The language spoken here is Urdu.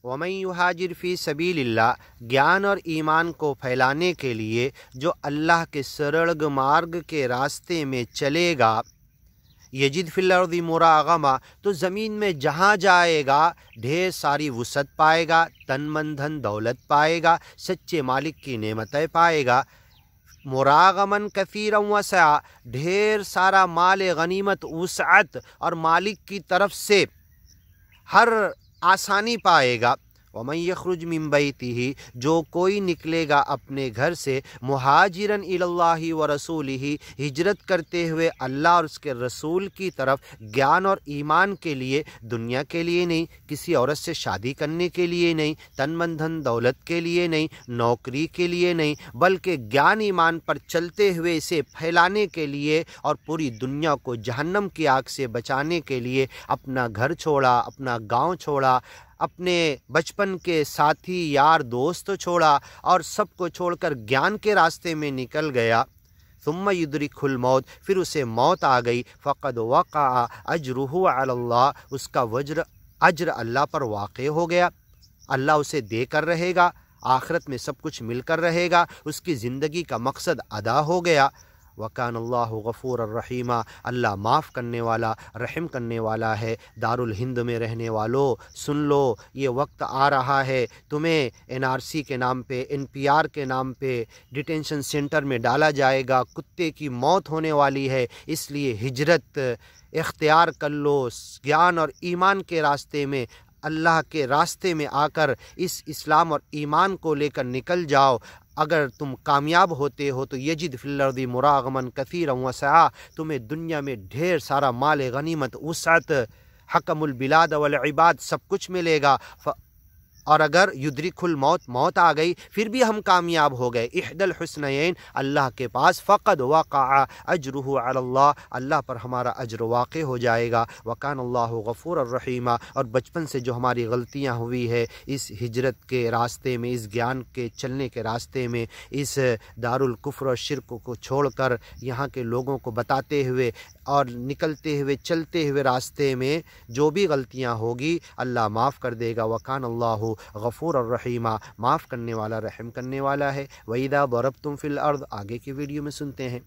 ومن یہاجر فی سبیل اللہ، گیان اور ایمان کو پھیلانے کے لیے جو اللہ کے سرڑگ مارگ کے راستے میں چلے گا، یجد فی الارض مراغما، تو زمین میں جہاں جائے گا ڈھیر ساری وسعت پائے گا، تن من دھن دولت پائے گا، سچے مالک کی نعمتیں پائے گا، مراغمن کثیرا وسعا، ڈھیر سارا مال غنیمت، وسعت اور مالک کی طرف سے ہر آسانی پائے گا۔ ومن یخرج من بیتہ، جو کوئی نکلے گا اپنے گھر سے، مہاجرن الی اللہ ورسولہ، ہجرت کرتے ہوئے اللہ اور اس کے رسول کی طرف، گیان اور ایمان کے لیے، دنیا کے لیے نہیں، کسی عورت سے شادی کرنے کے لیے نہیں، تن من دھن دولت کے لیے نہیں، نوکری کے لیے نہیں، بلکہ گیان ایمان پر چلتے ہوئے اسے پھیلانے کے لیے اور پوری دنیا کو جہنم کی آگ سے بچانے کے لیے اپنا گھر چھوڑا، اپنا گاؤں چھوڑا، اپنے بچپن کے ساتھی یار دوست چھوڑا اور سب کو چھوڑ کر گیان کے راستے میں نکل گیا، ثم یدرکہ الموت، پھر اسے موت آ گئی، فقد وقع اجرہ علی اللہ، اس کا اجر اللہ پر واقع ہو گیا، اللہ اسے دے کر رہے گا، آخرت میں سب کچھ مل کر رہے گا، اس کی زندگی کا مقصد ادا ہو گیا۔ وکان اللہ غفور الرحیم، اللہ معاف کرنے والا، رحم کرنے والا ہے۔ دارالہند میں رہنے والوں سن لو، یہ وقت آ رہا ہے تمہیں NRC کے نام پہ، NPR کے نام پہ ڈیٹینشن سینٹر میں ڈالا جائے گا، کتے کی موت ہونے والی ہے، اس لیے ہجرت اختیار کر لو، گیان اور ایمان کے راستے میں، اللہ کے راستے میں آ کر اس اسلام اور ایمان کو لے کر نکل جاؤ۔ اگر تم کامیاب ہوتے ہو تو یجد فی الارض مراغمن کثیرا وسعا، تمہیں دنیا میں ڈھیر سارا مال غنیمت، وسعت، حکم البلاد والعباد سب کچھ ملے گا۔ اور اگر یدرک الموت، موت آ گئی، پھر بھی ہم کامیاب ہو گئے، احد الحسنین، اللہ کے پاس، فقد وقع اجرہ علی اللہ، اللہ پر ہمارا اجر واقع ہو جائے گا۔ وکان اللہ غفور الرحیم، اور بچپن سے جو ہماری غلطیاں ہوئی ہے اس ہجرت کے راستے میں، اس گیان کے چلنے کے راستے میں، اس دارالکفر اور شرک کو چھوڑ کر یہاں کے لوگوں کو بتاتے ہوئے اور نکلتے ہوئے چلتے ہوئے راستے میں جو بھی غلطیاں ہوگی اللہ معاف کر دے گا۔ وکان اللہ غفور الرحیم، معاف کرنے والا، رحم کرنے والا ہے۔ وَإِذَا ضَرَبْتُمْ فِي الْأَرْضِ، آگے کی ویڈیو میں سنتے ہیں۔